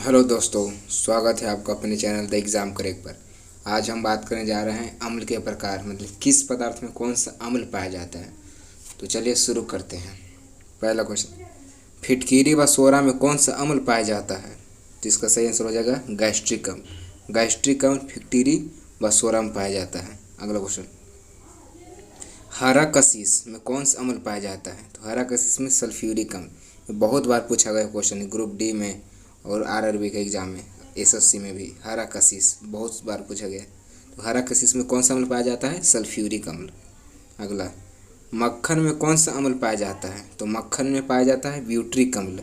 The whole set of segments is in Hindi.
हेलो दोस्तों, स्वागत है आपका अपने चैनल द एग्ज़ाम करेक्ट पर। आज हम बात करने जा रहे हैं अम्ल के प्रकार, मतलब किस पदार्थ में कौन सा अम्ल पाया जाता है। तो चलिए शुरू करते हैं। पहला क्वेश्चन, फिटकीरी व सोरा में कौन सा अम्ल पाया जाता है। तो इसका सही आंसर हो जाएगा गैस्ट्रिक अम्ल। गैस्ट्रिक अम्ल फिटकीरी व सोरा में पाया जाता है। अगला क्वेश्चन, हरा कशीस में कौन सा अम्ल पाया जाता है। तो हरा कशीस में सल्फ्यूरिक अम्ल। ये बहुत बार पूछा गया क्वेश्चन है, ग्रुप डी में और आरआरबी के एग्जाम में, एसएससी में भी हरा कशीस बहुत बार पूछा गया। तो हरा कशीस में कौन सा अम्ल पाया जाता है, सल्फ्यूरिक अम्ल। अगला, मक्खन में कौन सा अम्ल पाया जाता है। तो मक्खन में पाया जाता है ब्यूट्रिक अम्ल।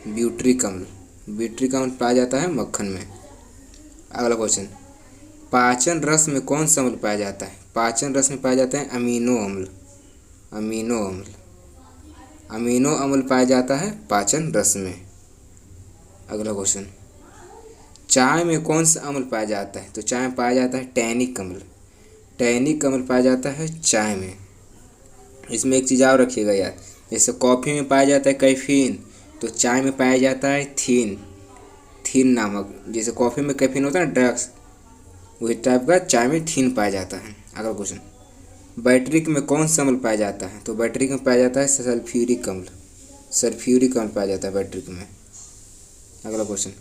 ब्यूट्रिक अम्ल, ब्यूट्रिक अम्ल पाया जाता है मक्खन में। अगला क्वेश्चन, पाचन रस में कौन सा अम्ल पाया जाता है। पाचन रस में पाया जाता है अमीनो अम्ल। अमीनो अम्ल, अमीनो अम्ल पाया जाता है पाचन रस में। अगला क्वेश्चन, चाय में कौन सा अम्ल पाया जाता है। तो चाय में पाया जाता है टैनिक अम्ल। टैनिक अम्ल पाया जाता है चाय में। इसमें एक चीज़ और रखिएगा यार, जैसे कॉफ़ी में पाया जाता है कैफीन, तो चाय में पाया जाता है थीन। थीन नामक, जैसे कॉफ़ी में कैफीन होता है ना ड्रग्स, वही टाइप का चाय में थीन पाया जाता है। अगला क्वेश्चन, बैटरिक में कौन सा अम्ल पाया जाता है। तो बैटरिक में पाया जाता है सल्फ्यूरिक अम्ल। सल्फ्यूरिक अम्ल पाया जाता है बैटरिक में। अगला क्वेश्चन,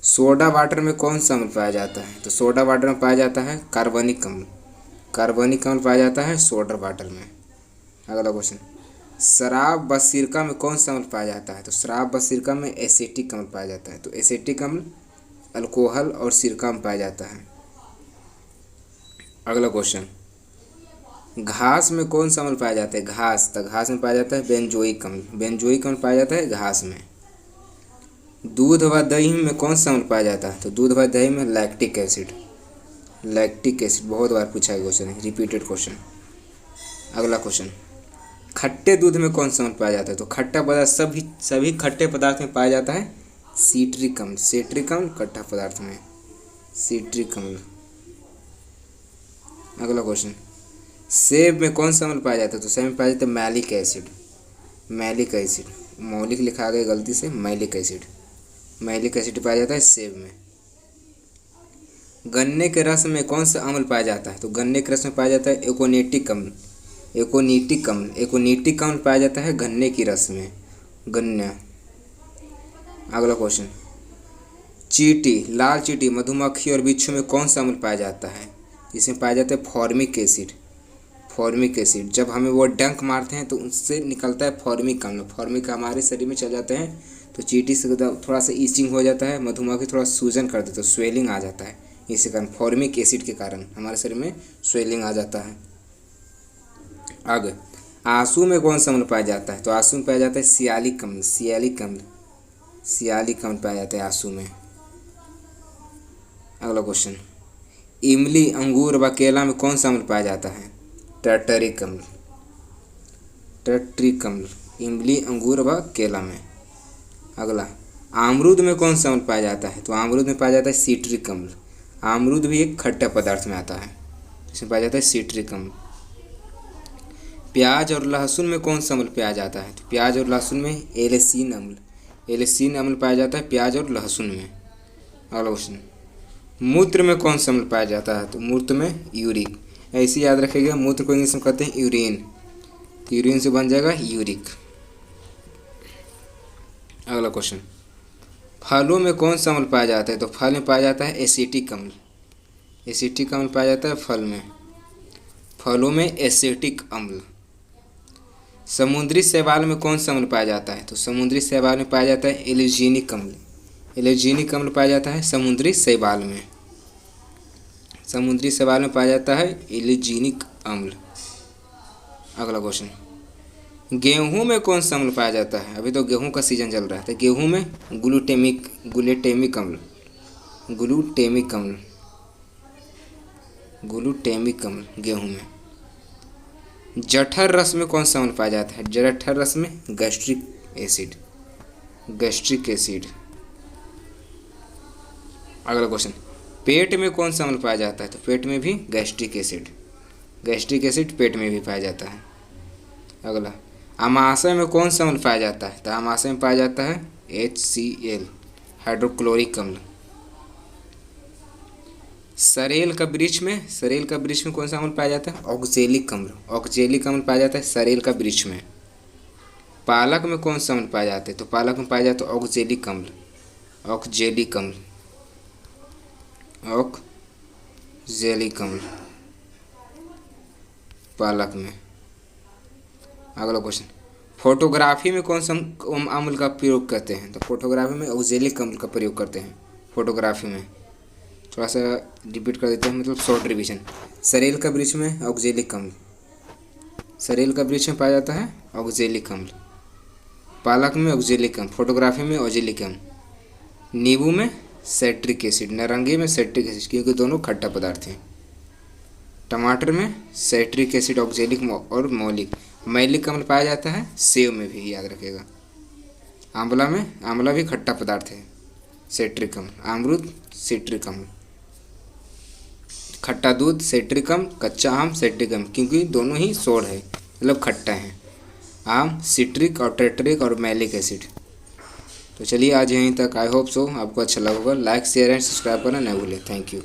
सोडा वाटर में कौन सा अम्ल पाया जाता है। तो सोडा वाटर में पाया जाता है कार्बनिक अम्ल। कार्बनिक अम्ल पाया जाता है सोडा वाटर में। अगला क्वेश्चन, शराब व सिरका में कौन सा अम्ल पाया जाता है। तो शराब व सिरका में एसिटिक अम्ल पाया जाता है। तो एसिटिक अम्ल अल्कोहल और सिरका में पाया जाता है। अगला क्वेश्चन, घास में कौन सा अम्ल पाया जाता है। घास, तो घास में पाया जाता है बेंजोइक अम्ल। बेंजोइक अम्ल पाया जाता है घास में। दूध व दही में कौन सा अम्ल पाया जाता है। तो दूध व दही में लैक्टिक एसिड। लैक्टिक एसिड बहुत बार पूछा गया क्वेश्चन है, रिपीटेड क्वेश्चन। अगला क्वेश्चन, खट्टे दूध में कौन सा अम्ल पाया जाता है। तो खट्टा पदार्थ सभी खट्टे पदार्थ में पाया जाता है सीट्रिक अम्ल। सीट्रिक अम्ल खट्टा पदार्थ में, सीट्रिक अम्ल। अगला क्वेश्चन, सेब में कौन सा अम्ल पाया जाता है। तो सेब में पाया जाता है मैलिक एसिड। मैलिक एसिड, मौलिक लिखा गया गलती से, मैलिक एसिड। मैलिक एसिड पाया जाता है सेब में। गन्ने के रस में कौन सा अम्ल पाया जाता है। तो गन्ने के रस में पाया जाता है एकोनेटिक अम्ल। एकोनीटिक अम्ल, एकोनीटिक अम्ल पाया जाता है गन्ने की रस में, गन्ना। अगला क्वेश्चन, चींटी, लाल चींटी, मधुमक्खी और बिच्छू में कौन सा अम्ल पाया जाता है। इसमें पाया जाता है फॉर्मिक एसिड। फॉर्मिक एसिड, जब हमें वो डंक मारते हैं तो उससे निकलता है फॉर्मिक अम्ल। फॉर्मिक हमारे शरीर में चल जाते हैं, तो चींटी से थोड़ा सा ईचिंग हो जाता है, मधुमक्खी थोड़ा सूजन कर देता है, तो स्वेलिंग आ जाता है। इसी कारण फॉर्मिक एसिड के कारण हमारे शरीर में स्वेलिंग आ जाता है। आगे, आंसू में कौन सा अम्ल पाया जाता है। तो आंसू में पाया जाता है सियालिक अम्ल। सियालिक अम्ल, सियालिक अम्ल पाया जाता है आंसू में। अगला क्वेश्चन, इमली, अंगूर व केला में कौन सा अम्ल पाया जाता है। टर्टरिक अम्ल। टर्टरिक अम्ल, इमली, अंगूर व केला में। अगला, अमरूद में कौन सा अम्ल पाया जाता है। तो अमरूद में पाया जाता है सीट्रिक अम्ल। अमरूद भी एक खट्टा पदार्थ में आता है, इसमें पाया जाता है सीट्रिक अम्ल। प्याज और लहसुन में कौन सा अम्ल पाया जाता है। तो प्याज और लहसुन में एलिसीन अम्ल। एलिसीन अम्ल पाया जाता है प्याज और लहसुन में। अगला क्वेश्चन, मूत्र में कौन सा अम्ल पाया जाता है। तो मूत्र में यूरिक। ऐसे याद रखिएगा, मूत्र को इंग्लिश में कहते हैं यूरिन, तो यूरिन से बन जाएगा यूरिक। अगला क्वेश्चन, फलों में कौन सा अम्ल पाया जाता है। तो फल में पाया जाता है एसिटिक अम्ल। एसिटिक अम्ल पाया जाता है फल में, फलों में एसिटिक अम्ल। समुद्री शैवाल में कौन सा अम्ल पाया जाता है। तो समुद्री शैवाल में पाया जाता है एलिजीनिक अम्ल। एलिजीनिक अम्ल पाया जाता है समुद्री शैवाल में। समुद्री शैवाल में पाया जाता है एलिजीनिक अम्ल। अगला क्वेश्चन, गेहूं में कौन सा अम्ल पाया जाता है। अभी तो गेहूं का सीजन चल रहा है, तो गेहूं में ग्लूटेमिक अम्ल। ग्लूटेमिक अम्ल, ग्लूटेमिक अम्ल गेहूं में। जठर रस में कौन सा अम्ल पाया जाता है। जठर रस में गैस्ट्रिक एसिड। Gastric acid. अगला क्वेश्चन, पेट में कौन सा अम्ल पाया जाता है। तो पेट में भी गैस्ट्रिक एसिड। गैस्ट्रिक एसिड पेट में भी पाया जाता है। अगला, अमाशय में कौन सा अम्ल पाया जाता है। तो अमाशय में पाया जाता है HCl। हाइड्रोक्लोरिक अम्ल। सरेल का वृक्ष में कौन सा अम्ल पाया जाता है? ऑक्जेलिक अम्ल। ऑक्जेलिक अम्ल पाया जाता है सरेल का वृक्ष में। पालक में कौन सा अम्ल पाया जाता है? तो पालक में पाया जाता है ऑक्जेलिक अम्ल। ऑक्जेलिक अम्ल, ऑक्जेलिक अम्ल पालक में। अगला क्वेश्चन, फोटोग्राफी में कौन सा अम्ल का प्रयोग करते हैं? तो फोटोग्राफी में ऑक्जेलिक अम्ल का प्रयोग करते हैं फोटोग्राफी में। थोड़ा सा रिपीट कर देते हैं, मतलब शॉर्ट रिवीजन। सरेल का वृक्ष में ऑक्जेलिक अम्ल, सरेल का वृक्ष में पाया जाता है ऑक्जेलिक अम्ल। पालक में ऑक्जेलिक अम्ल, फोटोग्राफी में ऑक्जेलिक अम्ल। नींबू में साइट्रिक एसिड, नारंगी में साइट्रिक एसिड, क्योंकि दोनों खट्टा पदार्थ हैं। टमाटर में साइट्रिक एसिड, ऑक्जेलिक और मौलिक। मैलिक अम्ल पाया जाता है सेब में भी, याद रखिएगा। आंवला भी खट्टा पदार्थ है, साइट्रिक अम्ल। अमरूद सिट्रिक अम्ल। खट्टा दूध साइट्रिक अम्ल, कच्चा आम साइट्रिक अम्ल, क्योंकि दोनों ही सोड है, मतलब खट्टा है। आम सिट्रिक और टेट्रिक और मैलिक एसिड। तो चलिए आज यहीं तक। आई होप सो आपको अच्छा लगा होगा। लाइक शेयर एंड सब्सक्राइब करना न भूलें। Thank you.